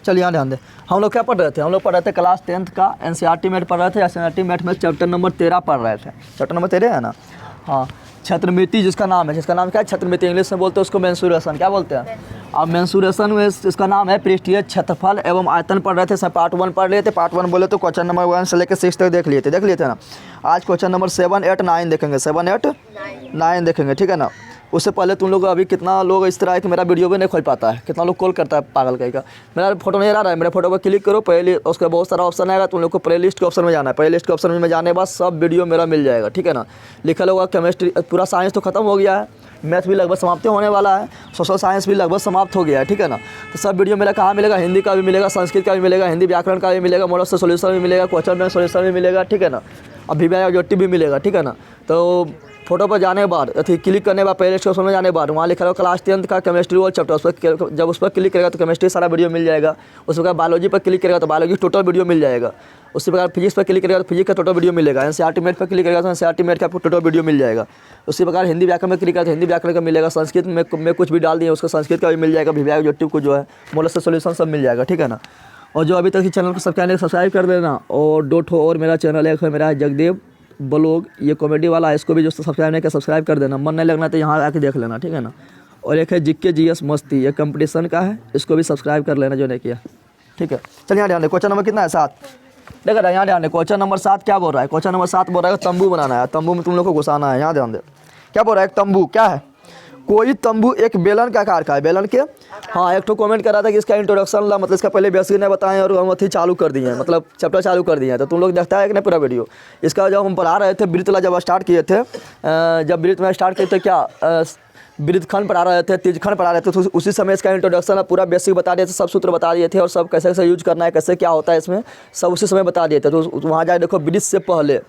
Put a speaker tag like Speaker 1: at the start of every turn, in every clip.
Speaker 1: चलिए यहाँ ध्यान दें, हम लोग क्या पढ़ रहे थे, हम लोग पढ़ रहे थे क्लास 10th का एनसीईआरटी मैथ पढ़ रहे थे। एनसीईआरटी मैथ में चैप्टर नंबर 13 पढ़ रहे थे। चैप्टर नंबर 13 है ना, हाँ। क्षेत्रमिति जिसका नाम है, जिसका नाम क्या है, क्षेत्रमिति, इंग्लिश में बोलते हैं उसको मेंसुरेशन, क्या बोलते हैं। अब मेंसुरेशन में इसका नाम है पृष्ठीय क्षेत्रफल एवं आयतन पढ़ रहे थे। इसमें पार्ट 1 पढ़ लिए थे। पार्ट 1 बोले तो क्वेश्चन नंबर 1 से लेकर 6 तक देख लिए थे ना। आज क्वेश्चन नंबर 7, 8, 9 देखेंगे, 7, 8, 9 देखेंगे, ठीक है ना। उससे पहले तुम लोग अभी कितना लोग इस तरह है कि मेरा वीडियो भी नहीं खोल पाता है, कितना लोग कॉल करता है पागल कहीं का। मेरा फोटो नहीं आ रहा है, मेरे फोटो पर क्लिक करो, पहले उसका बहुत सारा ऑप्शन आएगा, तुम लोग को प्ले लिस्ट के ऑप्शन में जाना है। प्ले लिस्ट के ऑप्शन में जाने के बाद सब वीडियो मेरा मिल जाएगा, ठीक है ना। लिखा होगा केमिस्ट्री, पूरा साइंस तो खत्म हो गया है, मैथ भी लगभग समाप्ति होने वाला है, सोशल साइंस भी लगभग समाप्त हो गया है, ठीक है ना। तो सब वीडियो मेरा कहाँ मिलेगा, हिंदी का भी मिलेगा, संस्कृत का भी मिलेगा, हिंदी व्याकरण का भी मिलेगा, मॉडल से सोल्यूशन भी मिलेगा, क्वेश्चन बैंक सोल्यूशन भी मिलेगा, ठीक है ना। अब भी ऑब्जेक्टिव भी मिलेगा, ठीक है ना। तो फोटो पर जाने के बाद क्लिक करने के बाद पहले स्टेशन में जाने के बाद वहाँ लिखा होगा क्लास 10 का केमिस्ट्री वाला चैप्टर, उस पर जब उस पर क्लिक करेगा तो केमिस्ट्री सारा वीडियो मिल जाएगा। उसी प्रकार बायोलॉजी पर क्लिक करेगा तो बायोलॉजी टोटल वीडियो मिल जाएगा। उसी प्रकार फिजिक्स पर क्लिक करेगा तो फिजिक्स का टोटल वीडियो मिलेगा। एनसीईआरटी मैथ पर क्लिक करेगा तो एनसीईआरटी मैथ का टोटल वीडियो मिल जाएगा। उसी प्रकार हिंदी व्याकरण में क्लिक करेगा तो हिंदी व्याकरण का मिलेगा। संस्कृत में कुछ भी डाल दिए उसका संस्कृत का भी मिल जाएगा। विभाग ऑब्जेक्टिव को जो है मॉडल से सोल्यूशन सब मिल जाएगा, ठीक है ना। और जो अभी तक इस चैनल को सब्सक्राइब कर देना। और 2 और मेरा चैनल एक है, मेरा है जगदेव ब्लॉग, ये कॉमेडी वाला है, इसको भी जो सब्सक्राइब नहीं किया सब्सक्राइब कर देना। मन नहीं लगना तो यहाँ आके देख लेना, ठीक है ना। और एक है जीके जीएस मस्ती, ये कंपटीशन का है, इसको भी सब्सक्राइब कर लेना जो नहीं किया, ठीक है। चलिए यहाँ ध्यान दे, क्वेश्चन नंबर कितना है, 7। देखा यहाँ ध्यान दे, क्वेश्चन नंबर 7 क्या बोल रहा है। क्वेश्चन नंबर 7 बोल रहा है तंबू बनाना है, तंबू में तुम लोग को घुसाना है। यहाँ ध्यान दे, क्या बोल रहा है, तंबू क्या है, कोई तंबू एक बेलन का आकार का है, बेलन के। हाँ, एक तो कमेंट कर रहा था कि इसका इंट्रोडक्शन ला, मतलब इसका पहले बेसिक ने बताएं और हम अथी चालू कर दिए हैं, मतलब चैप्टर चालू कर दिए हैं। तो तुम लोग देखता है कि नहीं पूरा वीडियो। इसका जब हम पढ़ा रहे थे वृत्तला, जब स्टार्ट किए थे, जब वृत्त में स्टार्ट किए थे क्या, वृत्तखंड पढ़ा रहे थे, तीर्थखंड पढ़ा रहे थे, तो उसी समय इसका इंट्रोडक्शन पूरा बेसिक बता दिए थे, सब सूत्र बता दिए थे और सब कैसे कैसे यूज करना है, कैसे क्या होता है इसमें, सब उसी समय बता दिए थे। तो वहाँ जाए देखो, वृत्त से पहले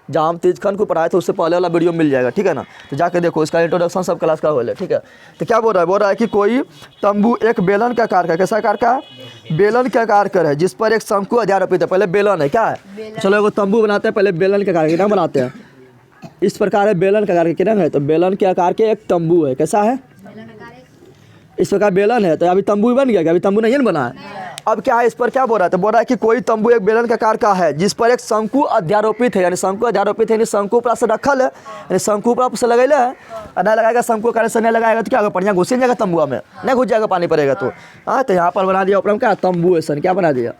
Speaker 1: जहाँ हम तीर्थखंड को पढ़ाए थे उससे पहले वाला वीडियो मिल जाएगा, ठीक है ना। तो जाके देखो, इसका इंट्रोडक्शन सब क्लास का हो है, ठीक है। तो क्या बोल रहा है कि कोई तंबू एक बेलन का आकार का, कैसा आकार का है, बेलन के आकार का है, जिस पर एक शंकु अध्यारोपित है। पहले बेलन है, क्या है, चलो एगो तंबू बनाते हैं, पहले बेलन के आकार के बनाते हैं। इस प्रकार है बेलन के आकार के किरण है, तो बेलन के आकार के एक तंबू है, कैसा है, इस प्रकार बेलन है। तो अभी तंबू बन गया, अभी तंबू नहीं बना है। अब क्या है, इस पर क्या बोल रहा है, तो बोल रहा है कि कोई तंबू एक बेलन के आकार का है जिस पर एक शंकु अध्यारोपित है, यानी शंकु अध्यारोपित है, यानी शंकु पर से रखल है, यानी शंकु पर से लगेले है। नहीं लगाएगा शंकु कारण से नहीं लगाएगा तो क्या होगा, बढ़िया घुस जाएगा तंबुआ में, नहीं घुस जाएगा पानी पड़ेगा तो। हाँ, तो यहाँ पर बना दिया ऊपर क्या, तंबुएशन, क्या बना दिया,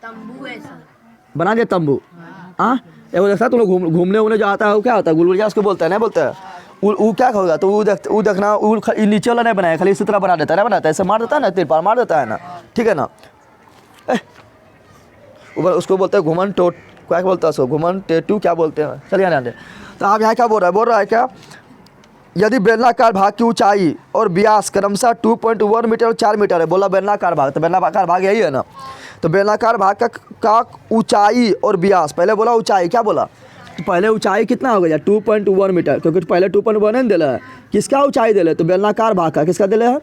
Speaker 1: बना दिया तंबू। हाँ, एगो देखता तुम लोग घूमने उमने जो आता है वो क्या होता है, गुलगुलिया उसको बोलता है, नहीं बोलता है। वो क्या होगा, तो वो देखना, वो नीचे वाला नहीं बनाया, खाली इसी तरह बना देता है, नहीं बनाता है, ऐसे मार देता है ना, तिरपाल मार देता है ना, ठीक है ना। ऊपर उसको बोलते हैं घुमन टोट, क्या बोलता है उसको, घुमन टेटू क्या बोलते हैं। चलिए ध्यान दें, तो आप यहाँ क्या बोल रहा है क्या, यदि बेलनाकार भाग की ऊंचाई और व्यास क्रमशः 2.1 मीटर और 4 मीटर है। बोला बेलनाकार भाग, तो बेलनाकार भाग यही है ना। तो बेलनाकार भाग का ऊंचाई और व्यास, पहले बोला ऊंचाई, क्या बोला, तो पहले ऊंचाई कितना हो गया 2.1 मीटर, क्योंकि पहले 2.1 नहीं दिला है, किसका ऊंचाई दिले, तो बेलनाकार भाग का, किसका दिले है,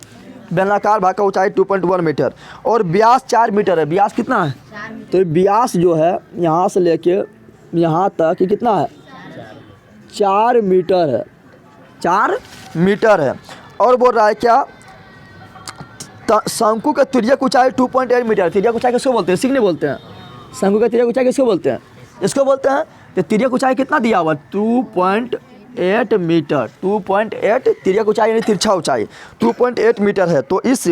Speaker 1: बेलनाकार भाग का ऊंचाई 2.1 मीटर और व्यास 4 मीटर है। व्यास कितना है, तो व्यास जो है यहाँ से लेके यहाँ तक ये कितना है, 4 मीटर है, 4 मीटर है। और बोल रहा है क्या, शंकु का तिर्यक ऊंचाई 2.8 मीटर। तिर्यक ऊंचाई किसको बोलते हैं, सिग्ने बोलते हैं। शंकु का तिर्यक ऊंचाई किसको बोलते हैं, इसको बोलते हैं। तो तिर्यक ऊंचाई कितना दिया हुआ, 2.8 मीटर, 2.8 तिर्यक ऊंचाई यानी तिरछा ऊंचाई 2.8 मीटर है। तो इस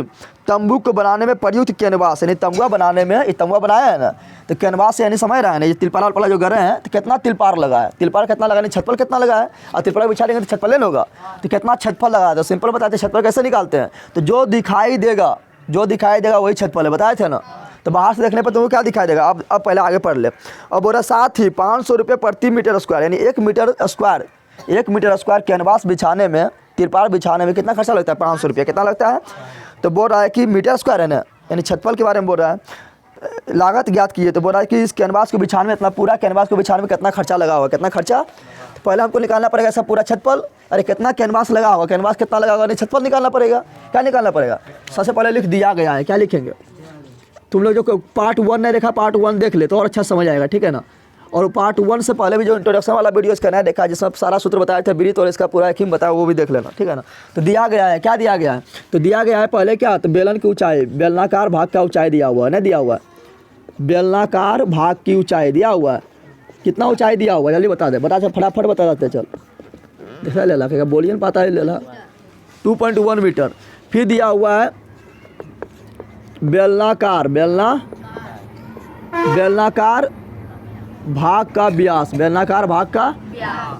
Speaker 1: तंबू को बनाने में प्रयुक्त कैनवास, यानी तंबुआ बनाने में, ये तंबुआ बनाया है ना, तो कैनवास यानी समझ रहा है ना, ये तिलपाल वाला जो गरे हैं, तो कितना तिलपार लगा है, तिलपार कितना लगा, नहीं छतपल कितना लगा है, और तिलपार बिछा देंगे तो छतपल नहीं होगा, तो कितना छतपल लगा है। तो सिंपल बताते हैं छतपल कैसे निकालते हैं, तो जो दिखाई देगा वही छतपल है, बताए थे ना। तो बाहर से देखने पर तुमको क्या दिखाई देगा, अब पहले आगे पढ़ ले। अब बोला साथ ही 500 रुपये प्रति मीटर स्क्वायर, यानी 1 मीटर स्क्वायर कैनवास बिछाने में, तिरपाल बिछाने में कितना खर्चा लगता है, 500 रुपये, कितना लगता है। तो बोल रहा है कि मीटर स्क्वायर है ना, यानी छतपल के बारे में बोल रहा है, लागत ज्ञात कीजिए। तो बोल रहा है कि इस कैनवास को बिछाने में, इतना पूरा कैनवास को बिछाने में कितना खर्चा लगा होगा, कितना खर्चा, तो पहले हमको निकालना पड़ेगा सब पूरा छतपल, अरे कितना कैनवास लगा होगा, कैनवास कितना लगा होगा, नहीं छतपल निकालना पड़ेगा। क्या निकालना पड़ेगा, सबसे पहले लिख दिया गया है, क्या लिखेंगे, तुम लोग जो पार्ट 1 नहीं देखा, पार्ट 1 देख ले तो और अच्छा समझ आएगा, ठीक है ना। और पार्ट 1 से पहले भी जो इंट्रोडक्शन वाला वीडियो इसका नहीं देखा, जिसमें सारा सूत्र बताया था वृत्त और इसका पूरा एक ही बताया, वो भी देख लेना, ठीक है ना। तो दिया गया है, क्या दिया गया है, तो दिया गया है पहले क्या, तो बेलन की ऊंचाई, बेलनाकार भाग का ऊंचाई दिया हुआ है, नहीं दिया हुआ है, बेलनाकार भाग की ऊंचाई दिया हुआ है, कितना ऊंचाई दिया हुआ है जल्दी बता दे, बता चल फटाफट बता देते चल। देखा ले ला क्या बोलिए ना, पता है ले ला 2.1 मीटर। फिर दिया हुआ है बेलनाकार बेलनाकार भाग का व्यास, बेलनाकार भाग का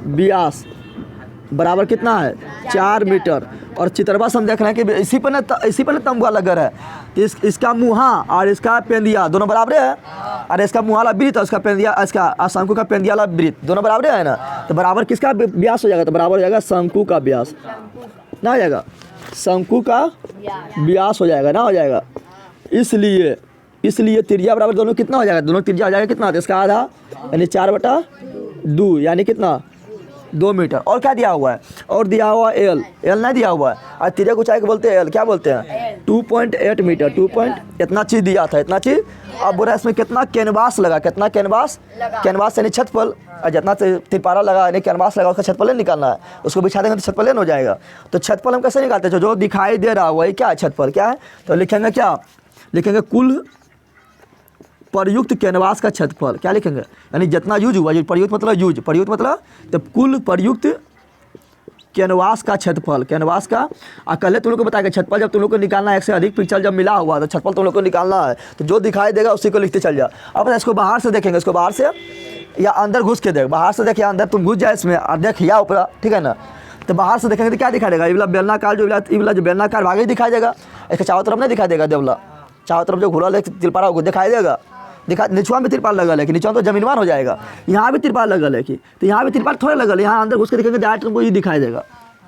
Speaker 1: व्यास बराबर कितना है 4 मीटर। और चित्रवा से हम देख रहे हैं कि इसी पर ना तंबुआ लगा है, तो इसका मुहा और इसका पेंदिया दोनों बराबर है, और इसका मुहा वाला वृत्त और इसका पेंदिया, इसका शंकु का पेंदिया वाला वृत्त दोनों बराबर है ना, तो बराबर किसका व्यास हो जाएगा, तो बराबर हो जाएगा शंकु का व्यास, ना हो जाएगा शंकु का व्यास हो जाएगा, ना हो जाएगा। इसलिए त्रिज्या बराबर दोनों कितना हो जाएगा, दोनों त्रिज्या हो जाएगा कितना, तो इसका आधा यानी 4/2 यानी कितना 2 मीटर। और क्या दिया हुआ है, और दिया हुआ एल नहीं दिया हुआ है, और त्रिज्या को ऊंचाई को बोलते हैं एल, क्या बोलते हैं 2.8 मीटर, 2 इतना चीज़ दिया था, इतना चीज़। अब बोला इसमें कितना कैनवास लगा, कितना कैनवास यानी छतपल, और जितना तिरपारा लगा यानी कैनवास लगा उसका छतपल निकालना है, उसको बिछा देंगे तो छतपल हो जाएगा। तो छतपल हम कैसे निकालते हैं, जो दिखाई दे रहा है वही क्या है छतपल, क्या है, तो लिखेंगे क्या, लिखेंगे कुल प्रयुक्त कैनवास का क्षेत्रफल, क्या लिखेंगे यानी जितना यूज हुआ, प्रयुक्त मतलब तो कुल प्रयुक्त कैनवास का क्षेत्रफल, कैनवास का। और कल तुम लोग को बताया क्षेत्रफल जब तुम लोग को निकालना है, एक से अधिक पिक्सल जब मिला हुआ तो क्षेत्रफल तुम लोग को निकालना है, तो जो दिखाई देगा उसी को लिखते चल जा। अब इसको बाहर से देखेंगे, इसको बाहर से या अंदर घुस के देख, बाहर से देखिए अंदर तुम घुस जाए इसमें और देख या ऊपर, ठीक है ना, तो बाहर से देखेंगे तो क्या दिखाई देगा, ये वाला बेलनाकार जो बेलनाकार भाग ही दिखाई देगा, इसके चारों तरफ नहीं दिखाई देगा, देवला चारों तरफ जो घुरा तिरपारा दिखाई देगा, निचवा में तिरपाल लगल है कि नीचा तो जमीनवान हो जाएगा, यहाँ भी तिरपाल लगल है कि, तो यहाँ भी तिरपाल थोड़ा लगल है, यहाँ अंदर घुस के देखेंगे डायरेक्ट तुमको ये दिखाई देगा,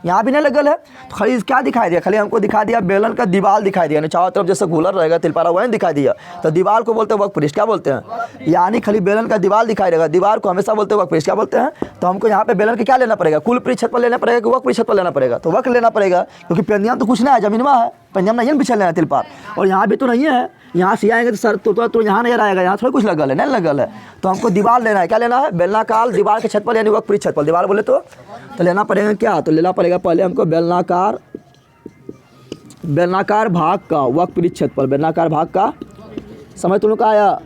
Speaker 1: यहाँ भी नहीं लगल है, तो खाली क्या दिखाई दिया, खाली हमको दिखा दिया बेलन का दीवार दिखाई दिया, चारों तरफ जैसे घुलर रहेगा तिरपारा वही दिखाई दिया, तो दीवार को बोलते हैं वक्र पृष्ठ, क्या बोलते हैं, यानी खाली बेलन का दीवार दिखाई देगा, दीवार को हमेशा बोलते हैं वक्र पृष्ठ, क्या बोलते हैं। तो हमको यहाँ पे बेलन के क्या लेना पड़ेगा, कुल पृष्ठ पर लेना पड़ेगा कि वक्र पृष्ठ पर लेना पड़ेगा, तो वक्र लेना पड़ेगा, क्योंकि पेंदियम तो कुछ नहीं है, जमीनवा है, पेंदियम नहीं पीछे लेना तिरपाल, और यहाँ भी तो नहीं है, यहाँ से आएंगे तो सर तो यहाँ नहीं रहेगा, यहाँ थोड़ा कुछ लगल है, नहीं लगल है, तो हमको दीवार लेना है, क्या लेना है बेलनाकार दीवार के छत पर यानी वक्र पृष्ठ पर दीवार बोले तो लेना पड़ेगा क्या, तो लेना पड़ेगा पहले हमको बेलनाकार भाग का वक्र पृष्ठ क्षेत्रफल, बेलनाकार भाग का समझ तुम लोग का आया,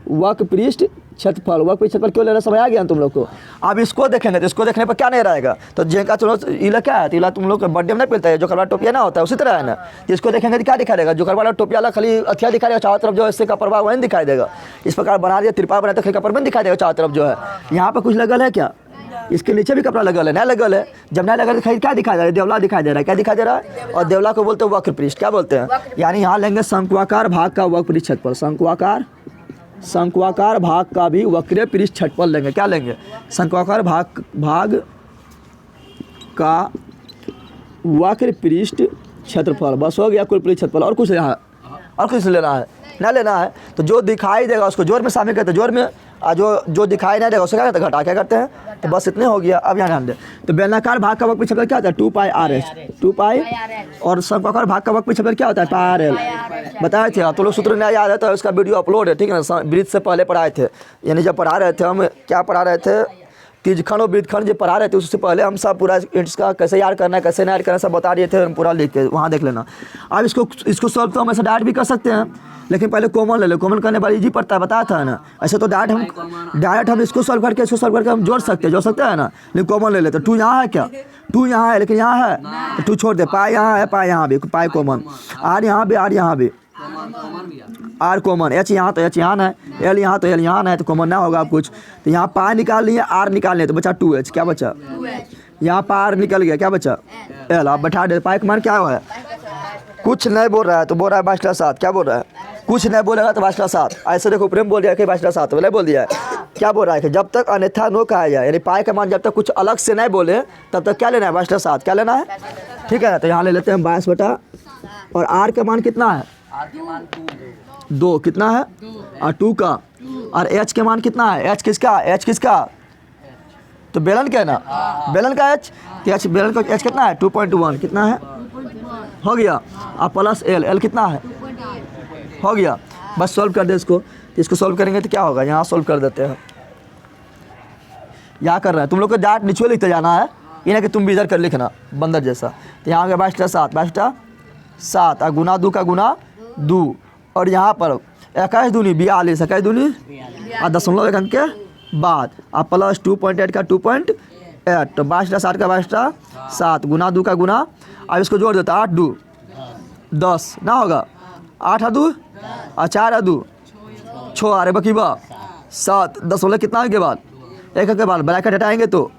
Speaker 1: वक्र पृष्ठ क्षेत्रफल, वक्र पृष्ठ क्षेत्रफल क्यों लेना समझ आ गया तुम लोग को। अब इसको देखेंगे तो इसको देखने पर क्या नहीं रहेगा, तो जिनका चलो इला क्या है, इला तुम लोग के बर्थडे में नहीं मिलता है, जो करवा टोपिया ना होता है उसी तरह है ना, इसको देखेंगे तो क्या दिखाई देगा, जो करवा टोपिया वाला खाली अथिया दिखाई देगा, चारों तरफ जो इससे कपड़ भाग वही दिखाई देगा, इस प्रकार बना दिया तिरपाल बनाया तो खाली कपड़ में दिखाई देगा चारों तरफ जो है। यहाँ पर कुछ लगल है क्या, इसके नीचे भी कपड़ा लगल है, नहीं लगल है, जब नहीं लगल तो क्या दिखाई दे रहा है, देवला दिखाई दे रहा है, क्या दिखाई दे रहा है, और देवला को बोलते हैं वक्र पृष्ठ, क्या बोलते हैं, यानी यहाँ लेंगे शंक्वाकार भाग का वक्र पृष्ठ क्षेत्रफल, शंक्वाकार भाग का भी वक्र पृष्ठ क्षेत्रफल लेंगे, क्या लेंगे शंक्वाकार भाग का वक्र पृष्ठ क्षेत्रफल, बस हो गया कुल पृष्ठ क्षेत्रफल, और कुछ लेना है, और कुछ लेना है ना लेना है, तो जो दिखाई देगा उसको जोर में शामिल करते हैं, जोर में जो दिखाई नहीं देगा उसको क्या करते हैं घटा, क्या करते हैं, तो बस इतने हो गया। अब यहाँ ध्यान दे, तो बेलनाकार भाग का वक्र पृष्ठ क्षेत्रफल क्या होता है 2πr/h, 2π, और शंक्वाकार भाग का वक्र पृष्ठ क्षेत्रफल क्या होता है πr/l, बताए थे तो लोग सूत्र नहीं याद है तो उसका वीडियो अपलोड है, ठीक है ना, ब्रिज से पहले पढ़ाए थे, यानी जब पढ़ा रहे थे हम क्या पढ़ा रहे थे, तीजखंड और वृत्तखंड जो पढ़ा रहे थे उससे पहले हम सब पूरा इसका कैसे याद करना है कैसे नहीं याद करना सब बता रहे थे, हम पूरा लिख के वहाँ देख लेना। अब इसको सॉल्व तो हम ऐसे डायरेक्ट भी कर सकते हैं, लेकिन पहले कॉमन ले लो, कॉमन करने वाली इजी पड़ता है, बताया था ना, ऐसे तो डायरेक्ट हम इसको सॉल्व करके हम जोड़ सकते हैं ना, लेकिन कॉमन ले लेते। 2 यहाँ है क्या, 2 यहाँ है लेकिन यहाँ है तो 2 छोड़ दे, पाई यहाँ है, पाई यहाँ भी, पाई कॉमन, आर यहाँ भी आर कॉमन, एच यहाँ तो एच यहाँ है, एल यहाँ तो एल यहाँ है, तो कॉमन ना होगा आप कुछ, तो यहाँ पाई निकाल लिए, आर निकाल लिए तो बचा 2h, क्या बचा, यहाँ पार निकल गया, क्या बचा एल, आप बैठा दे, पाई का मान क्या है, कुछ नहीं बोल रहा है तो बोल रहा है 22/7, क्या बोल रहा है, कुछ नहीं बोलेगा तो 22/7, ऐसे देखो प्रेम बोल दिया कि 22/7 बोले बोल दिया है, क्या बोल रहा है कि जब तक अन्यथा नो कहा जाए, यानी पाई का मान जब तक कुछ अलग से नहीं बोले तब तक क्या लेना है 22/7, क्या लेना है, ठीक है ना, तो यहाँ ले लेते हैं 22 और आर का मान कितना है 2, कितना है और 2 का, और एच के मान कितना है, एच किसका तो बेलन का है ना, बेलन का एच, तो एच बेलन का एच कितना है 2.1, कितना है हो गया, और प्लस एल कितना है हो गया, बस सॉल्व कर दे इसको, तो इसको सॉल्व करेंगे तो क्या होगा, यहाँ सॉल्व कर देते हैं, यहाँ कर रहे हैं तुम लोग को डाट नीचे लिखते जाना है, ये ना कि तुम भी इधर कर लिखना बंदर जैसा, तो यहाँ गया 22/7 और गुना 2 का गुना 2, और यहाँ पर 21 दूनी 42, 21 दूनी और दशमलव 1 अंक के बाद अब प्लस 2.8 का 2.8 तो 22 60 का 22 7 गुना 2 का गुना। अब इसको जोड़ देता 8 2 10 ना होगा 8 2 और 4 2 6 अरे बकीबा 7 दशमलव कितना के बाद 1 के बाद ब्रैकेट हटाएंगे तो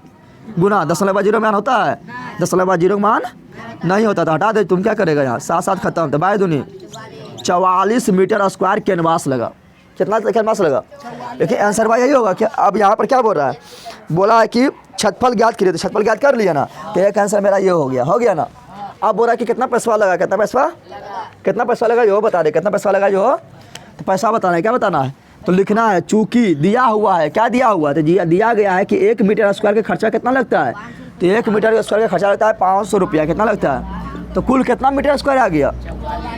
Speaker 1: गुना दशमलव 0 मान होता है, दशमलव 0 मान नहीं होता तो हटा दे। तुम क्या करेगा यहाँ 7 7 खत्म तो 22 दूनी 44 मीटर स्क्वायर कैनवास लगा। कितना कैनवास लगा? देखिए आंसर भाई यही होगा। क्या अब यहाँ पर क्या बोल रहा है? बोला है कि छतफल ज्ञात करिए, तो छतफल ज्ञात कर लिया ना, तो एक आंसर मेरा ये हो गया ना। अब बोल रहा है कि कितना पैसा लगा, कितना पैसा लगा जो बता दे, कितना पैसा लगा जो, तो पैसा बताना है। क्या बताना है? तो लिखना है चूंकि दिया हुआ है, क्या दिया हुआ है? तो दिया गया है कि 1 मीटर स्क्वायर का खर्चा कितना लगता है, तो 1 मीटर स्क्वायर का खर्चा लगता है 500 रुपया। कितना लगता है? तो कुल कितना मीटर स्क्वायर आ गया?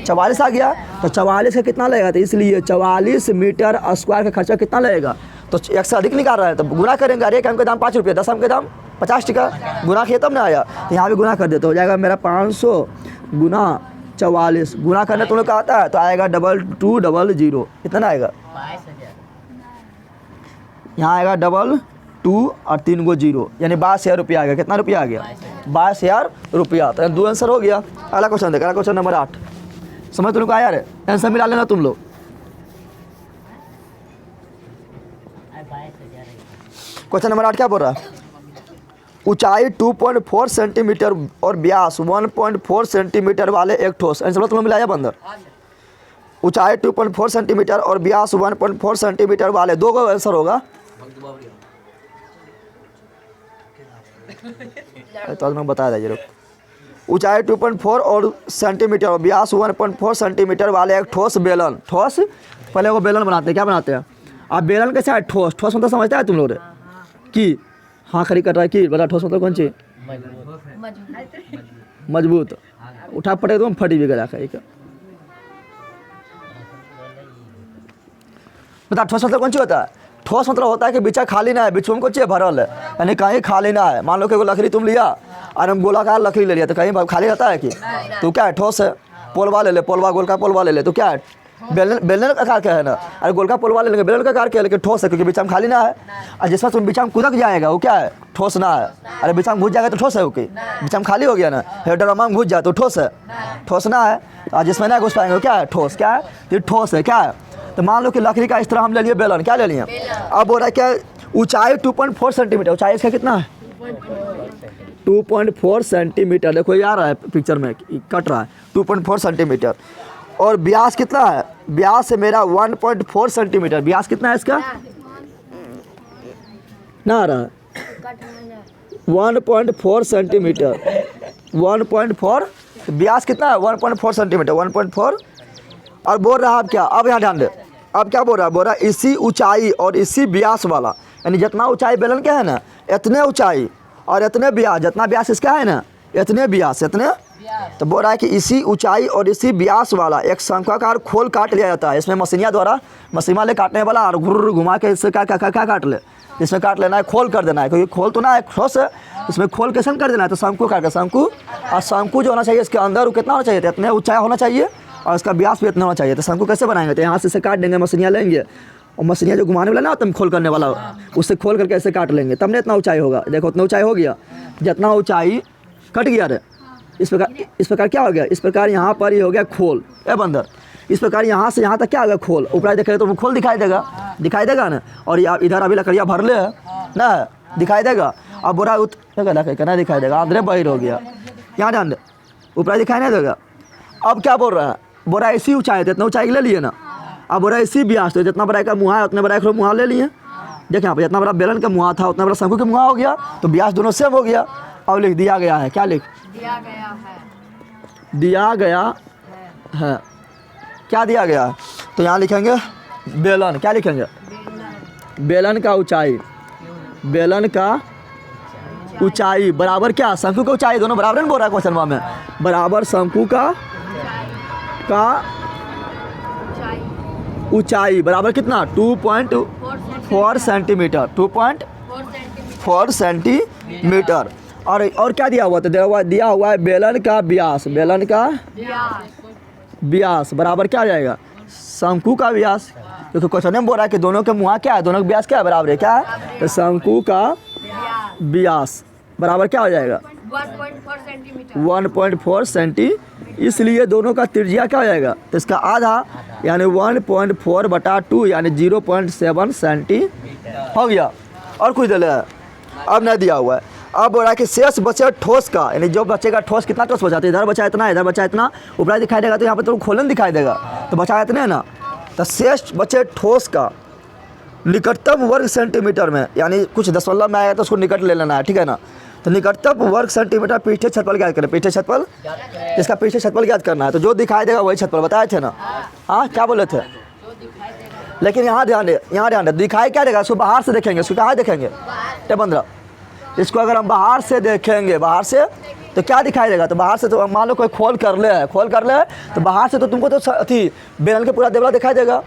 Speaker 1: 44 आ गया। तो 44 का कितना लगेगा? तो इसलिए 44 मीटर स्क्वायर का खर्चा कितना लगेगा? तो 1 से अधिक निकाल रहा है तो गुना करेंगे। अरे 1 आम का दाम 5 रुपये, 10 आम का दाम 50 टका, गुना किया तब ना आया। तो यहाँ भी गुना कर दे तो हो जाएगा मेरा 500 गुना 44। गुना करना तुम लोग का आता है तो आएगा 2200। कितना आएगा? यहाँ आएगा 22 और 3 गो 0 यानी 22,000 रुपया आ गया। कितना रुपया आ गया? 22,000 रुपया। तो 2 आंसर हो गया। अगला क्वेश्चन देखा, क्वेश्चन नंबर 8। समझ तुम लोग को आया रे? आंसर मिला लेना तुम लोग। क्वेश्चन नंबर 8 क्या बोल रहा है? ऊंचाई 2.4 सेंटीमीटर और व्यास 1.4 सेंटीमीटर वाले एक ठोस। आंसर तुम लोग मिलाया बंदर। ऊंचाई 2.4 सेंटीमीटर और व्यास 1.4 सेंटीमीटर वाले दो का आंसर होगा। तो बता दीजिए। ऊंचाई 2.4 और सेंटीमीटर और व्यास 1.4 सेंटीमीटर वाले एक ठोस बेलन। ठोस पहले वो बेलन बनाते हैं। क्या बनाते हैं? आप बेलन कैसे है? ठोस। ठोस मतलब समझता है तुम लोग कि हाँ खड़ी कर रहा है कि बड़ा ठोस मतलब कौन चीज? मजबूत। उठा पड़े तो फटी भी गया कहीं का। बता ठोस मतलब कौन चीज होता है? ठोस मतलब होता है कि बिचा खाली ना है, बिचू में कुछ भरल है, यानी कहीं खाली ना है। मान लो कि वो लकड़ी तुम लिया और हम गोलाकार लकड़ी ले लिया तो कहीं खाली रहता है कि? तो क्या है? ठोस है। पोलवा ले ले, पोलवा गोल का पोलवा ले ले तो क्या है? बेलन का आकार क्या है ना? अरे गोल का पोलवा ले लेंगे, बेलन का आकार क्या है, लेकिन ठोस है क्योंकि बिचा में खाली ना है। और जिसमें तुम बिचा में कूदक जाएगा वो क्या है? ठोस ना है। अरे बिचा में घुस जाएगा तो ठोस है। ओके बिचा में खाली हो गया ना, ड्रामा में घुस जाए तो ठोस है, ठोस ना है। और जिसमें ना घुस पाएंगे वो क्या है? ठोस। क्या है? ये ठोस है। क्या है? तो मान लो कि लकड़ी का इस तरह हम ले लिए बेलन। क्या ले लिए? अब हो रहा है क्या? ऊंचाई 2.4 सेंटीमीटर। ऊंचाई इसका कितना है? 2.4 सेंटीमीटर। देखो ये आ रहा है पिक्चर में, कट रहा है 2.4 सेंटीमीटर। और व्यास कितना है? व्यास है मेरा 1.4 सेंटीमीटर। व्यास कितना है इसका? ना आ रहा है 1.4 सेंटीमीटर। 1.4 व्यास कितना है? 1.4 सेंटीमीटर। 1.4 और बोल रहा है अब क्या? अब यहाँ ध्यान दे। अब क्या बोल रहा है? बोल रहा है इसी ऊंचाई और इसी व्यास वाला, यानी जितना ऊंचाई बेलन क्या है ना, इतने ऊंचाई और इतने व्यास, जितना व्यास इसका है ना, इतने व्यास, इतने। तो बोल रहा है कि इसी ऊंचाई और इसी व्यास वाला एक शंक्वाकार खोल काट लिया जाता है। इसमें मशीनिया द्वारा, मशीमा ले काटने वाला और घुर्र घुमा के इससे क्या काट ले, इसमें काट लेना है, खोल कर देना है। क्योंकि खोल तो ना है, ठोस है, इसमें खोल कैसे कर देना है? तो शंकु काट के, शंकु। और शंकु जो होना चाहिए इसके अंदर वो कितना होना चाहिए? इतने ऊंचाई होना चाहिए और इसका व्यास भी इतना होना चाहिए। तो शंकु कैसे बनाएंगे? तो यहाँ से इसे काट देंगे, मशीनिया लेंगे और मशीनिया जो घुमाने वाला ना होता है खोल करने वाला, उससे खोल करके ऐसे काट लेंगे, तब ना इतना ऊंचाई होगा। देखो उतना ऊंचाई हो गया, जितना ऊंचाई कट गया रे। इस प्रकार क्या हो गया? इस प्रकार यहाँ पर ये हो गया खोल। ए बंदर, इस प्रकार यहाँ से यहाँ तक क्या हो गया? खोल। ऊपर देखेंगे तो खोल दिखाई देगा ना। और इधर अभी लकड़ियाँ भरले है ना, दिखाई देगा। अब बोरा कहना दिखाई देगा, आंध्रे बहिर हो गया। यहाँ ध्यान दे, ऊपर दिखाई नहीं देगा। अब क्या बोल रहा है? बोरा इसी ऊंचाई थे, इतना ऊंचाई ले लिए ना। अब बोरा इसी व्यास थे, जितना बड़ा का मुँह है उतना बड़ा का मुँह ले लिए। देखिए यहाँ पर जितना बड़ा बेलन का मुँह था उतना बड़ा शंकु का मुँह हो गया, तो व्यास दोनों सेम हो गया। अब लिख दिया गया है। क्या लिख दिया गया है? क्या दिया गया है? तो यहाँ लिखेंगे बेलन। क्या लिखेंगे? बेलन का ऊंचाई। बेलन का ऊंचाई बराबर क्या? शंकु का ऊंचाई। दोनों बराबर नहीं बोल रहा है क्वेश्चन में, बराबर शंकु का ऊंचाई बराबर कितना? 2.4 सेंटीमीटर। 2.4 सेंटीमीटर। और क्या दिया हुआ? तो दिया हुआ है बेलन का व्यास। बेलन का व्यास बराबर क्या आ जाएगा? शंकु का व्यास, क्योंकि क्वेश्चन में बोल रहा है कि दोनों के मुँह क्या है, दोनों का व्यास क्या है, बराबर है, क्या है, तो शंकु का व्यास बराबर क्या हो जाएगा
Speaker 2: 1.4 सेंटीमीटर।
Speaker 1: 1.4 सेंटी, इसलिए दोनों का त्रिज्या क्या हो जाएगा, तो इसका आधा यानी 1.4/2 यानी 0.7 सेंटी हो गया। और कुछ दिया है, अब नहीं दिया हुआ है। अब बोल रहा है कि शेष बचे ठोस का, यानी जो बचेगा ठोस, कितना ठोस बचा, तो इधर बचा इतना, इधर बचा इतना, ऊपर दिखाई देगा, तो यहाँ पर तो खोलन दिखाई देगा, तो बचा इतने ना, तो शेष बचे ठोस का निकटतम वर्ग सेंटीमीटर में, यानी कुछ दशमलव में आएगा तो उसको निकट ले लेना है, ठीक है ना। तो निकटतम वर्ग सेंटीमीटर पृष्ठीय क्षेत्रफल ज्ञात करें, पृष्ठीय क्षेत्रफल, इसका पृष्ठीय क्षेत्रफल ज्ञात करना है, तो जो दिखाई देगा वही क्षेत्रफल, बताए थे ना, हाँ क्या बोले थे। लेकिन यहाँ ध्यान दे, यहाँ ध्यान दे, दिखाई क्या देगा, इसको बाहर से देखेंगे, इसको कहाँ देखेंगे, टेबंद्रा, इसको अगर हम बाहर से देखेंगे, बाहर से तो क्या दिखाई देगा, तो बाहर से तो मान लो कोई खोल कर ले तो बाहर से तो तुमको तो अथी बेलन के पूरा देवला दिखाई देगा,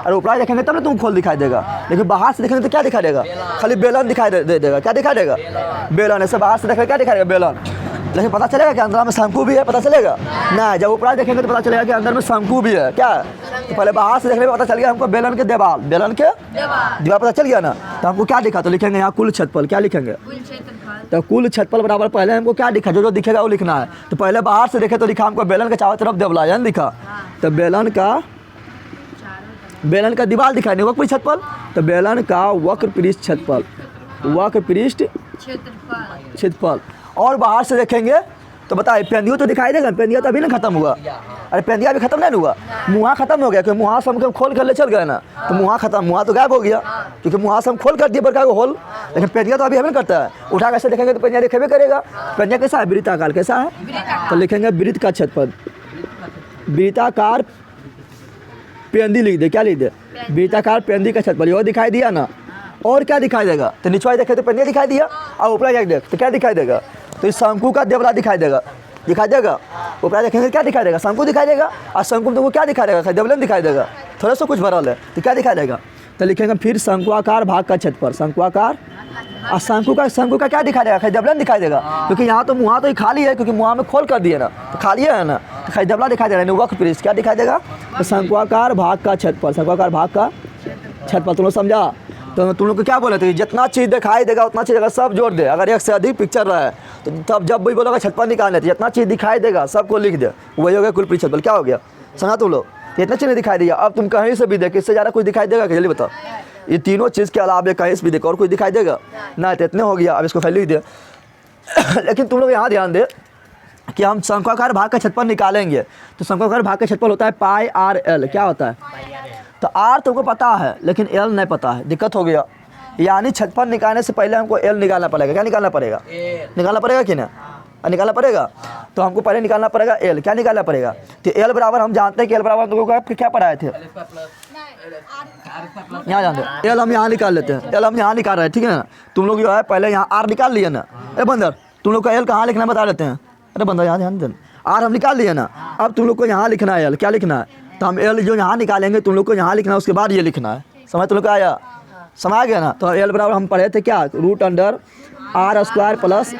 Speaker 1: और ऊपर देखेंगे तब ना तुम खोल दिखाई देगा, लेकिन बाहर से देखेंगे तो क्या दिखाई देगा, खाली बेलन दिखाई दे देगा, क्या दिखाई देगा, बेलन, ऐसे बाहर से देखेंगे क्या दिखाई देगा, बेलन। लेकिन पता चलेगा कि अंदर में शंकु भी है, पता चलेगा नहीं, जब ऊपर देखेंगे तो पता चलेगा कि अंदर में शंकु भी है, क्या है, तो पहले बाहर से देखने में पता चल गया हमको बेलन के दीवार, बेलन के दीवार पता चल गया ना, तो हमको क्या दिखा, तो लिखेंगे यहाँ कुल क्षेत्रफल, क्या लिखेंगे, तो कुल क्षेत्रफल बराबर पहले हमको क्या दिखा, जो दिखेगा वो लिखना है, तो पहले बाहर से देखे तो लिखा हमको बेलन के चारों तरफ देवलायन दिखा, तो बेलन का दीवार दिखाई नहीं, वक्र क्षेत्रफल, तो बेलन का वक्र पृष्ठ क्षेत्रफल, वक्र पृष्ठ क्षेत्रफल। और बाहर से देखेंगे तो बताइए पेंदिया तो दिखाई देगा, पेंदिया तो अभी ना खत्म हुआ, अरे पेंदिया अभी खत्म नहीं हुआ, मुँह खत्म हो गया, क्योंकि मुँह से हम खोल कर ले चल गए ना, तो मुँह खत्म, मुँह तो गायब हो गया, क्योंकि मुँह से हम खोल कर दिए बड़का को होल, लेकिन पेंदिया तो अभी हमें करता है, उठा कैसे देखेंगे तो पेंदिया दिखेबे करेगा। पेंदिया कैसा है, वृत्ताकार, कैसा है, तो लिखेंगे वृत्त का क्षेत्रफल, वृत्ताकार पेंदी लिख दे, क्या लिख दे, वृत्ताकार पेंदी का क्षेत्रफल, ये दिखाई दिया ना। और क्या दिखाई देगा, तो नीचवा देखे तो पेंदिया दिखाई दिया, और ऊपर जाके देख तो क्या दिखाई देगा, तो इस शंकु का देवला दिखाई देगा, ऊपर देखेंगे क्या दिखाई देगा, शंकु दिखाई देगा, और शंकु में तुमको क्या दिखाई देगा, देवलन दिखाई देगा, थोड़ा सा कुछ भरल है, तो क्या दिखाई देगा, तो लिखेंगे फिर शंकुआकार भाग का क्षेत्रफल, शंकुआकार, और शंकु का क्या दिखाई देगा, देवलन दिखाई देगा, क्योंकि यहाँ तो मुँह तो खाली है, क्योंकि मुँह में खोल कर दिए ना, तो खाली है ना, तो देवला दिखाई दे रहा है, वक्र पृष्ठ क्या दिखाई देगा, तो शंकुआकार भाग का क्षेत्रफल, शंकुआकार भाग का क्षेत्रफल, तुम लोग समझा। तो तुम लोग को क्या बोले थे, जितना चीज़ दिखाई देगा उतना चीज़ अगर सब जोड़ दे, अगर एक से अधिक पिक्चर रहा है तो तब जब वही बोलोगा क्षेत्रफल निकालने, तो जितना चीज़ दिखाई देगा सबको लिख दे, वही हो गया कुल क्षेत्रफल, क्या हो गया, समझा तुम लोग, इतना चीज़ दिखाई दिया। अब तुम कहीं से भी देख, इससे ज़्यादा कुछ दिखाई देगा, जल्दी बताओ, ये तीनों चीज़ के अलावा कहीं से भी देखो और कुछ दिखाई देगा ना, तो इतने हो गया, अब इसको खाली लिख दे। लेकिन तुम लोग यहाँ ध्यान दे कि हम शंकुआकार भाग का क्षेत्रफल निकालेंगे, तो शंकुआकार भाग का क्षेत्रफल होता है पाई आर एल, क्या होता है, तो आर तुमको पता है लेकिन एल नहीं पता है, दिक्कत हो गया, यानी क्षेत्रफल निकालने से पहले हमको एल निकालना पड़ेगा, क्या निकालना पड़ेगा, निकालना पड़ेगा कि ना, निकालना पड़ेगा, तो हमको पहले निकालना पड़ेगा एल, क्या निकालना पड़ेगा, तो एल बराबर हम जानते हैं कि एल बराबर तुमको क्या पढ़ाए थे, यहाँ जानते हैं, एल हम यहाँ निकाल लेते हैं, एल हम यहाँ निकाल रहे हैं, ठीक है ना, तुम लोग जो है पहले यहाँ आर निकाल लिए ना, अरे बंदर तुम लोग का एल कहाँ लिखना बता देते हैं, अरे बंदर यहाँ ध्यान दें, आर हम निकाल लिए ना, अब तुम लोग को यहाँ लिखना है एल, क्या लिखना है, तो हम एल जो यहाँ निकालेंगे तुम लोग को यहाँ लिखना है, उसके बाद ये लिखना है, समझ तुम लोग का आया, समझ गया ना। तो एल बराबर हम पढ़े थे क्या, √r² प्लस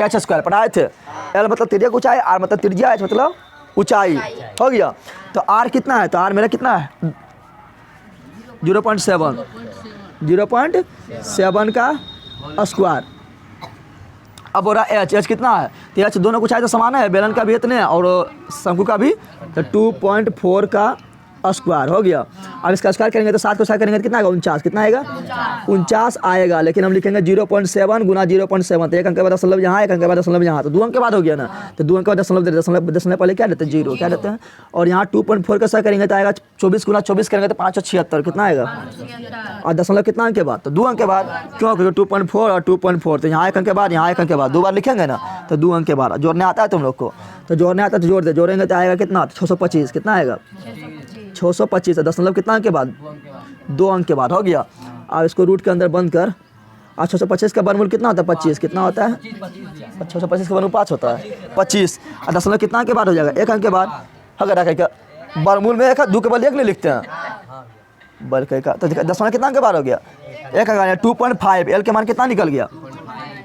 Speaker 1: h² पढ़ाए थे, एल मतलब त्रिज्या की ऊंचाई, आर मतलब त्रिज्या, h मतलब ऊंचाई, हो गया। तो आर कितना है, तो आर मेरा कितना है 0.7 का स्क्वायर। अब हो रहा एच कितना है, तो एच दोनों कुछ आए तो समान है, बेलन का भी इतने हैं और शंकु का भी, तो 2.4 का स्क्वायर हो गया। अब इसका स्क्वायर करेंगे तो 7 को स्क्वायर करेंगे तो कितना आएगा, 49, कितना आएगा 49 आएगा, लेकिन हम लिखेंगे 0.7 गुना 0.7, तो एक अंक के बाद दशमलव यहाँ, एक अंक के बाद दशमलव यहाँ, तो 2 अंक के बाद हो गया ना, तो 2 अंक के बाद दशमलव पहले क्या देते हैं, 0 क्या देते हैं, और यहाँ 2.4 का स्क्वायर करेंगे तो आएगा 24 गुना 24 करेंगे तो 576, कितना आएगा, और दशमलव कितना अंक के बाद, तो 2 अंक के बाद, क्यों, क्योंकि 2.4 और 2.4, तो यहाँ एक अंक के बाद, यहाँ एक अंक के बाद, 2 बार लिखेंगे ना, तो 2 अंक के बाद जोड़ने आता है तुम लोग को, तो जोड़ने आता है तो जोड़ दे, जोड़ेंगे तो आएगा कितना 625, कितना आएगा 625, दशमलव कितना अंक के बाद, 2 अंक के बाद, हो गया। अब इसको रूट के अंदर बंद कर, और 625 का वर्गमूल कितना होता है 25, कितना होता है 625 का वर्गमूल 5 होता है 25, और दशमलव कितना अंक के बाद हो जाएगा, 1 अंक के बाद, अगर वर्गमूल में 1 2 के बल 1 नहीं लिखते हैं, बल्कि का, तो दशमलव कितना अंक के बाद हो गया, 1 अंक, 2.5, एल के मान कितना निकल गया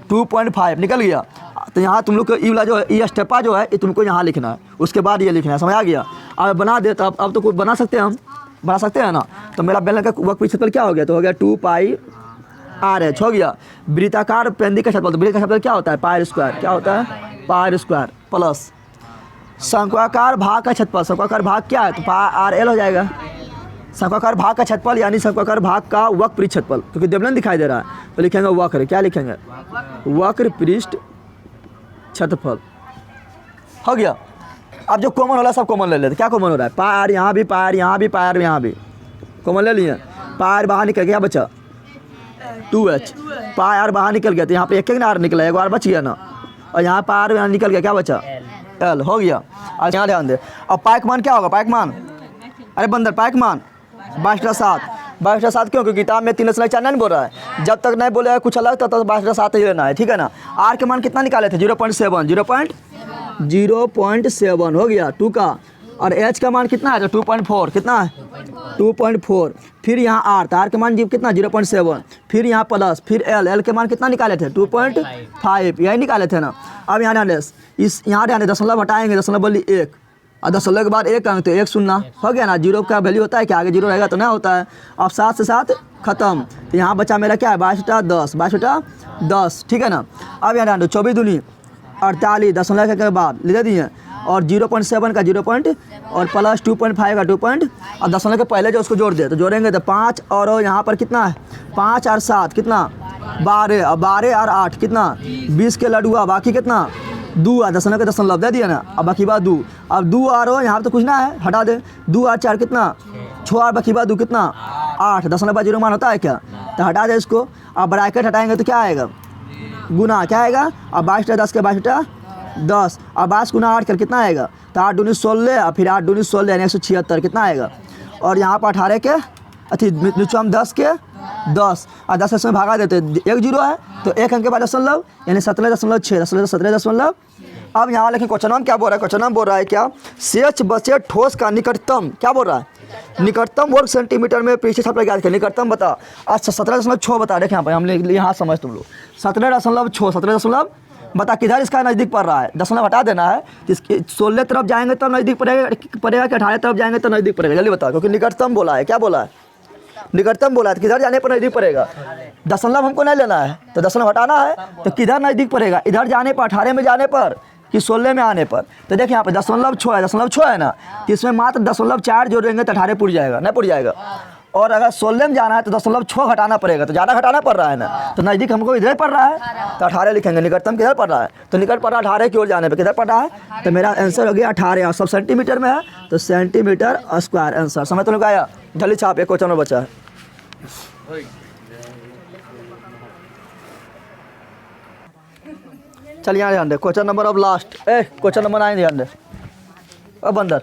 Speaker 1: 2.5 निकल गया। तो यहाँ तुम लोग को ई वाला जो है, ई स्टेपा जो है, ये तुमको यहाँ लिखना है, उसके बाद ये लिखना है, समझ आ गया। अब बना दे तो अब तो कुछ बना सकते हैं हम, बना सकते हैं ना। तो मेरा बेलन का वक्र क्षेत्रफल क्या हो गया, तो हो गया 2 पाई आर एच हो गया। वृत्ताकार पेंदी का क्षेत्रफल, तो वृत्त का क्षेत्रफल क्या होता है, पाई स्क्वायर, क्या होता है, पाई स्क्वायर प्लस शंक्वाकार भाग का क्षेत्रफल, शंक्वाकार भाग क्या है, तो पाई आर एल हो जाएगा। शंक्वाकार भाग का क्षेत्रफल यानी शंक्वाकार भाग का वक्र पृष्ठ क्षेत्रफल, क्योंकि देवलन दिखाई दे रहा है तो लिखेंगे वक्र, क्या लिखेंगे, वक्र पृष्ठ क्षेत्रफल हो गया। अब जो कॉमन हो रहा है सब कॉमन ले लेते, क्या कॉमन हो रहा है, पार यहाँ भी, पार यहाँ भी, पार यहाँ भी कॉमन ले लिए। पार बाहर निकल गया, बचा 2h, पार बाहर निकल गया तो यहाँ पे एक एक आर निकला, एक बार बच गया ना, और यहाँ पार यहाँ निकल गया, क्या बचा l हो गया। आज यहाँ ध्यान दे, अब पाइक मान क्या होगा, पाइक मान, अरे बंदर पाइक मान 22/7, 22/7 क्यों, क्योंकि किताब में 3/4 नहीं बोल रहा है, जब तक नहीं बोलेगा कुछ अलग तब तक 22/7 ही लेना है, ठीक है ना। आर के मान कितना निकाले थे, 0.7 हो गया 2 का, और एच का मान कितना है, 2.4, कितना है 2.4, फिर यहाँ आर, तो आर के मान कितना 0.7, फिर यहाँ प्लस, फिर एल के मान कितना निकाले थे 2.5, यही निकाले थे ना। अब यहाँ ध्यान दे, इस यहाँ ध्यान दे, दशमलव हटाएंगे, दशमलव बोली 1, और दशमलव के बाद 1 अंक तो 1 शून्य हो गया ना, 0 का वैल्यू होता है क्या, आगे 0 रहेगा तो नहीं होता है। अब 7 से 7 खत्म, तो यहाँ बचा मेरा क्या है 22/10, ठीक है ना। अब यहाँ ध्यान दो, 24 दूनी 48, दशमलव के बाद ले दिए, और 0.7 का 0 और प्लस 2.5 का 2 और दशमलव के पहले जो उसको जोड़ दे, तो जोड़ेंगे तो 5, और यहाँ पर कितना है 5 और 7 कितना 12, और 12 और 8 कितना 20 के लडुआ, बाकी कितना 2, दशमलव के दशमलव दे दिया ना, अब बाकी बात 2, अब 2 और यहाँ पर तो कुछ ना है, हटा दे, 2 और 4 कितना 6, और बाकी बात 2 कितना 8, दशमलव का 0 मान होता है क्या, तो हटा दे इसको। अब ब्रैकेट हटाएंगे तो क्या आएगा, गुना क्या आएगा, अब 22/10 के 22/10, अब 22 गुना 8 कर कितना आएगा, तो 8 दूनी 16, और फिर 8 दूनी 16 यानी 176 कितना आएगा, और यहाँ पर 18 के अथी नीचे हम 10 के 10, और 10 इसमें भागा देते, एक 0 है तो एक अंक के बाद दशमलव यानी 17.6, 17.। अब यहाँ लेकिन क्वेश्चन में क्या बोल रहा है, क्वेश्चन में बोल रहा है क्या, शेष बचे ठोस का निकटतम, क्या बोल रहा है, निकटतम वर्ग सेंटीमीटर में पृष्ठ क्षेत्रफल ज्ञात करें, निकटतम बता। अच्छा 17.6 बता, देखें यहाँ पर हम यहाँ समझ तुम लोग 17.6 बता किधर इसका नज़दीक पड़ रहा है, दशमलव हटा देना है, इसके 16 तरफ जाएंगे तब नज़दीक पड़ेगा कि 18 तरफ जाएंगे तो नज़दीक पड़ेगा, जल्दी बता, क्योंकि निकटतम बोला है, क्या बोला है, निकटतम बोला है, तो किधर जाने पर नज़दीक पड़ेगा, दशमलव हमको नहीं लेना है तो दशमलव हटाना है, तो किधर नज़दीक पड़ेगा, इधर जाने पर 18 में जाने पर कि 16 में आने पर। तो देखिए यहाँ पे दशमलव 6 है ना, तो इसमें मात्र 0.4 जोड़ेंगे तो 18 पुर जाएगा, नहीं पुर जाएगा। और अगर 16 में जाना है तो 0.6 घटाना पड़ेगा, तो ज़्यादा घटाना पड़ रहा है ना, तो नज़दीक हमको इधर पड़ रहा है तो 18 लिखेंगे। निकटतम किधर पड़ रहा है, तो निकट पड़ रहा है 18 की ओर जाने पे, किधर पड़ रहा है, तो मेरा आंसर हो गया 18, और सब सेंटीमीटर में है तो सेंटीमीटर स्क्वायर आंसर। समझ तो लोग आया, जल्दी छाप, एक क्वेश्चन में बचा है। चल यहाँ ध्यान दे, क्वेश्चन नंबर अब लास्ट, क्वेश्चन नंबर 9 ध्यान दे, अब अंदर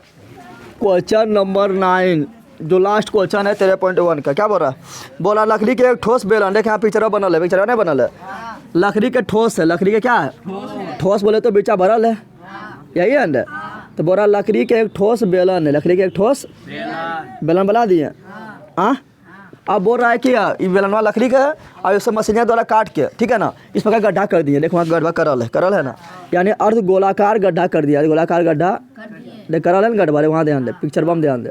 Speaker 1: क्वेश्चन नंबर 9 जो लास्ट क्वेश्चन है 13.1 का, क्या बोल रहा है, बोला लकड़ी के एक ठोस बेलन, देखे यहाँ पिक्चर बनल है, पिक्चर नहीं बनल है, लकड़ी के ठोस है, लकड़ी के क्या है ठोस बोले तो बीचा भरल है, यही है ना, तो बोला लकड़ी के एक ठोस बेलन है, लकड़ी के एक ठोस बेलन बना दिए। हाँ अब बोल रहा है कि ये बेलनवा लकड़ी का है और उससे मशीनिया द्वारा काट के, ठीक है ना, इस प्रकार गड्ढा कर दिए, देखो वहाँ गड्ढा करल है ना, यानी अर्ध गोलाकार गड्ढा कर दिया, गोलाकार गड्ढा देख करल है ना गड्ढा, वहाँ ध्यान दे, पिक्चर बम ध्यान दे,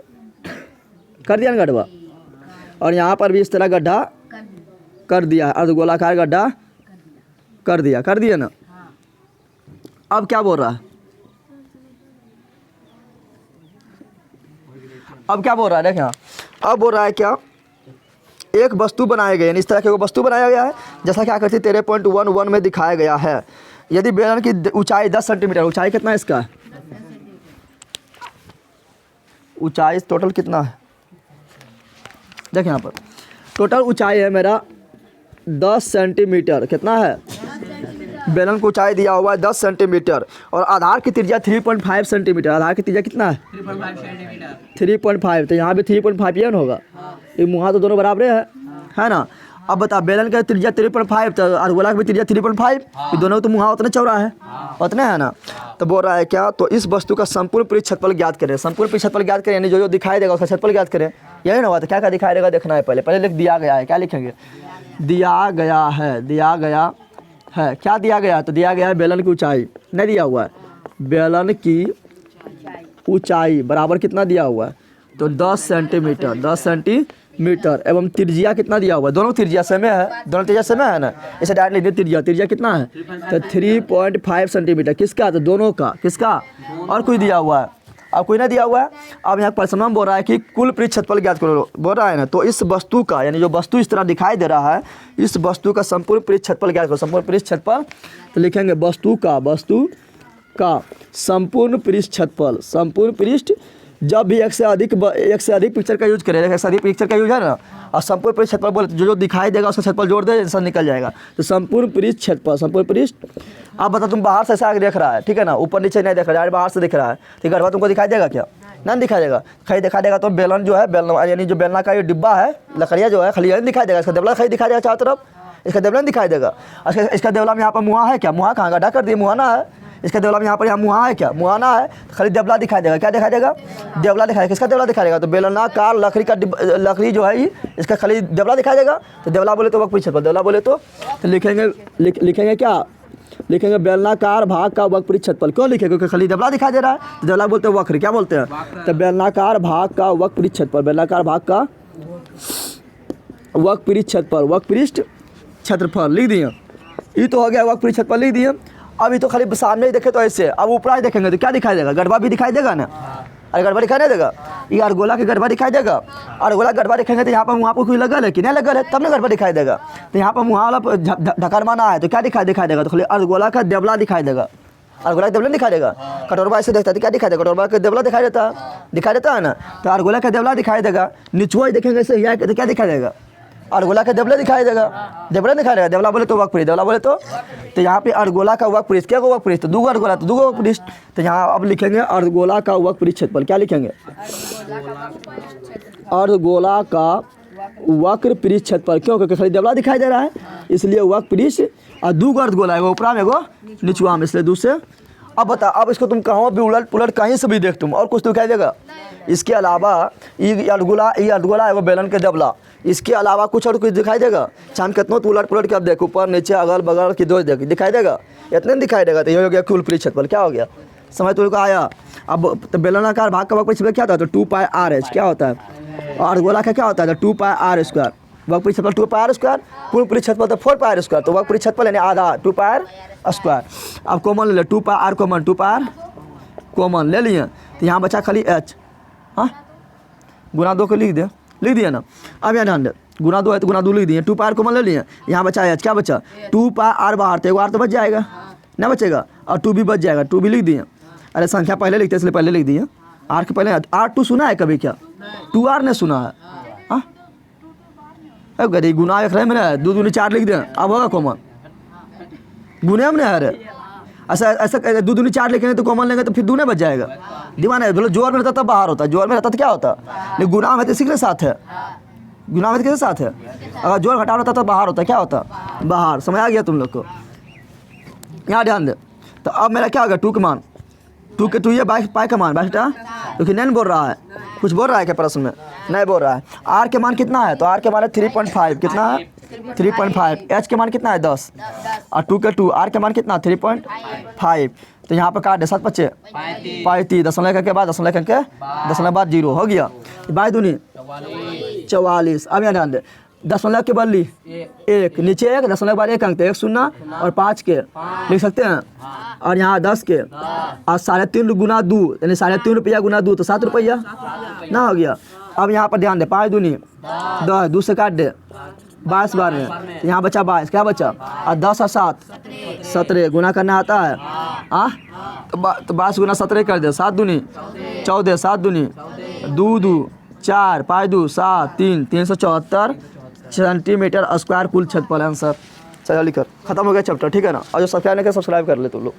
Speaker 1: कर दिया ना गड्ढा, और यहाँ पर भी इस तरह गड्ढा कर दिया, अर्ध गोलाकार गड्ढा कर दिया ना। अब क्या बोल रहा है, अब क्या बोल रहा है, देखें अब बोल रहा है क्या, एक वस्तु बनाया गया, यानी इस तरह की वस्तु बनाया गया है, जैसा कि आकृति 13.11 में दिखाया गया है। यदि बेलन की ऊंचाई 10 सेंटीमीटर, ऊंचाई कितना है इसका, ऊंचाई टोटल कितना है, देखें यहाँ पर टोटल ऊंचाई है मेरा 10 सेंटीमीटर, कितना है, बेलन की ऊंचाई दिया हुआ है 10 सेंटीमीटर, और आधार की त्रिज्या 3.5 सेंटीमीटर, आधार की त्रिज्या कितना है 3.5, तो यहाँ भी 3.5 ही होगा, ये मुँह तो दोनों बराबर है ना। अब बता बेलन का त्रिज्या 3.5, तो अर्धगोला की भी त्रिज्या 3.5, ये दोनों तो मुँह उतने चौड़ा है, उतने है ना। तो बोल रहा है क्या, तो इस वस्तु का संपूर्ण पृष्ठ क्षेत्रफल ज्ञात करें, संपूर्ण पृष्ठ क्षेत्रफल ज्ञात करें, यानी जो दिखाई देगा उसका क्षेत्रफल ज्ञात करें, यही ना हुआ, तो क्या क्या दिखाई देगा देखना है, पहले लिख दिया गया है, क्या लिखेंगे, दिया गया है, क्या दिया गया है, तो दिया गया है बेलन की ऊंचाई, नहीं दिया हुआ है, बेलन की ऊंचाई बराबर कितना दिया हुआ है, तो 10 सेंटीमीटर, 10 सेंटीमीटर एवं त्रिज्या कितना दिया हुआ है, दोनों त्रिज्या समय है, दोनों त्रिज्या समय है ना, इसे डायरेक्ट लिख दे त्रिज्या कितना है, तो 3.5 सेंटीमीटर, किसका, तो दोनों का, किसका, और कोई दिया हुआ है, अब कोई ना दिया हुआ है। अब यहाँ प्रश्न में बोल रहा है कि कुल पृष्ठ क्षेत्रफल ज्ञात करो, बोल रहा है ना, तो इस वस्तु का, यानी जो वस्तु इस तरह दिखाई दे रहा है, इस वस्तु का संपूर्ण पृष्ठ क्षेत्रफल ज्ञात करो, संपूर्ण पृष्ठ क्षेत्रफल, तो लिखेंगे वस्तु का संपूर्ण पृष्ठ क्षेत्रफल, संपूर्ण पृष्ठ, जब भी एक से अधिक पिक्चर का यूज करें, एक से अधिक पिक्चर का यूज है ना, और संपूर्ण पृष्ठ क्षेत्रफल बोले जो दिखाई देगा उसका क्षेत्रफल जोड़ दे, आंसर निकल जाएगा। तो संपूर्ण पृष्ठ क्षेत्रफल, संपूर्ण पृष्ठ, अब बता तुम बाहर से ऐसा आगे देख रहा है, ठीक है ना, ऊपर नीचे नहीं देख रहा है, बाहर से दिख रहा है, ठीक है, तुमको दिखाई देगा क्या, नहीं दिखाई देगा, खाली दिखाई देगा तो बेलन जो है, बेलन यानी जो बेलना का ये डिब्बा है, लकड़िया जो है खाली दिखाई देगा, इसका देवला खाली दिखाई देगा चारों तरफ, इसका देवला दिखाई देगा। इसका देवला में यहाँ पर मुँहा है क्या, मुँहा कहाँ गड्ढा कर दिए, मुँहाना है, इसका देवला में यहाँ पर मुँहा है क्या, मुँहाना है, तो खाली देवला दिखाई देगा, क्या दिखाई देगा, देवला दिखाई, किसका देवला दिखाई देगा, तो बेलनाकार लकड़ी का लकड़ी जो है इसका खाली देवला दिखाई देगा। तो देवला बोले तो वक्र पृष्ठ क्षेत्रफल, देवला बोले तो लिखेंगे क्या, लिखेंगे बेलनाकार भाग का वक्र पृष्ठ क्षेत्रफल, क्यों लिखेंगे, क्योंकि खाली देवला दिखाई दे रहा है, तो देवला बोलते हैं वक्र, क्या बोलते हैं, तो बेलनाकार भाग का वक्र पृष्ठ क्षेत्रफल, बेलनाकार भाग का वक्र पृष्ठ क्षेत्रफल, वक्र पृष्ठ क्षेत्रफल लिख दिए, ये तो हो गया वक्र पृष्ठ क्षेत्रफल लिख दिए। अभी तो खाली सामने ही देखे तो ऐसे, अब ऊपर देखेंगे तो क्या दिखाई देगा, गढ़वा भी दिखाई देगा ना, अरे गढ़वा दिखाई नहीं देगा, ये अर्गोला के गढ़वा दिखाई देगा, अर्गोला गढ़वा दिखाएंगे तो यहाँ पर वहाँ पर कोई लगल है कि नहीं लगल है, तब ना गढ़वा दिखाई देगा। तो यहाँ पर वहाँ वाला ढक्कन माना है तो क्या दिखाई देगा, तो खाली अर्गोला का देवला दिखाई देगा, अर्गोला का देवला दिखाई देगा। कटोरबा ऐसे देखता है तो क्या दिखाई देगा, कटोरबा का देवला दिखाई देता है ना, तो अर्गोला का देवला दिखाई देगा। निचुआ देखेंगे ऐसे यहाँ तो क्या दिखाई देगा, अर्गोला का देवला दिखाई देगा, देवला दिखाई देगा, देवला बोले तो वक्र पृष्ठ, देवला बोले तो यहाँ पे अर्गोला का वक्र पृष्ठ, क्या वक्र पृष्ठ, तो दूगो अर्गोला तो दूगो वक्र पृष्ठ, तो यहाँ अब लिखेंगे अर्गोला का वक्र पृष्ठ क्षेत्रफल, क्या लिखेंगे, अर्गोला का वक्र पृष्ठ क्षेत्रफल, क्यों, क्योंकि खाली देवला दिखाई दे रहा है इसलिए वक्र पृष्ठ, और दूगो अर्गोला, एगो ऊपरा में एगो निचुआ में, इसलिए दूसरे। अब बता, अब इसको तुम कहाँ भी उलट पुलट कहीं से भी देख तुम, और कुछ तो दिखाई देगा, इसके अलावा ये अर्गोला एगो बेलन के देवला, इसके अलावा कुछ और कुछ दिखाई देगा, चाम कितना तो उलट पुलट के अब देख, ऊपर नीचे अगल बगल की दो दिखाई देगा, इतने दिखाई देगा। तो ये हो गया कुल पृष्ठ क्षेत्रफल, क्या हो गया, समझ तुमको आया। अब तो बेलनाकार भाग का वक्र पृष्ठ क्षेत्रफल क्या होता है, तो 2πr क्या होता है, और अर्गोला का क्या होता है, तो 2πr स्क्वायर, वक्र पृष्ठ क्षेत्रफल 2πr स्क्वायर, कुल पृष्ठ क्षेत्रफल तो 4πr स्क्वायर, तो वक्र पृष्ठ क्षेत्रफल यानी आधा 2πr स्क्वायर। अब कॉमन ले ले, 2πr कॉमन, 2πr कॉमन ले लिए, तो यहाँ बचा खाली h, हाँ गुना 2 को लिख दिया ना। अब यहाँ ध्यान दे, गुना 2 है तो गुना 2 लिख दिए, 2πr कॉमन ले लिए, यहाँ बचा h, क्या बचा 2πr बाहर, तो एगो r तो बच जाएगा ना, बचेगा, और 2 भी बच जाएगा, 2 भी लिख दिए। अरे संख्या पहले लिखते इसलिए पहले लिख दिए, r के पहले r2 सुना है कभी क्या, 2r ने सुना है, हाँ अब गरीब गुना एक रहे मेरा 2 दूनी 4 लिख दें, अब होगा कॉमन, गुने में नहीं है, अरे ऐसा 2 दूनी 4 लिखेंगे तो कॉमन लेंगे तो फिर 2 नहीं बच जाएगा, दीवाना है, बोलो जोर में रहता तब बाहर होता, जोर में रहता तो क्या होता, लेकिन गुना में तो इसी के साथ है, गुना में किसके साथ है, अगर जोर घटा होता तो बाहर होता, क्या होता, बाहर। समझ आ गया तुम लोग को, यहाँ ध्यान दे। तो अब मेरा क्या होगा, 2 का मान, 2 के 2 ये पाई का मान बेटा, क्योंकि नहीं बोल रहा है, कुछ बोल रहा है क्या प्रश्न में, नहीं बोल रहा है। r के मान कितना है, तो r के मान है 3.5, कितना है 3.5, h के मान कितना है 10, और 2 के 2, r के मान कितना 3.5, तो यहाँ पर काट दे 7 बच्चे 35, दशमलव के बाद दशमलव के दशमलव बाद 0 हो गया, बाई दूनी 44। अब यहाँ ध्यान दे, दशमलव के बदली 1, नीचे 1, दशमलव के बाद 1 अंक, 1 शून्य और 5 के लिख सकते हैं, और यहाँ 10 के, और 3.5 गुना 2 यानी 3.5 रुपया गुना 2 तो 7 रुपया ना हो गया। अब यहाँ पर ध्यान दे, 5 दूनी 10, 2 से काट दे 22 बार में, यहाँ बचा 22, क्या बचा, और 10 और 7 17 गुना करना आता है, हाँ तो 22 गुना 17 कर दे, 7 दूनी 14, 7 दूनी 2 2 4, 5 2 7 3, 374 सेंटीमीटर स्क्वायर कुल क्षेत्रफल आंसर। चलो लिखकर खत्म हो गया चैप्टर, ठीक है ना, और जो सब्सक्राइब नहीं किया सब्सक्राइब कर ले तुम लोग।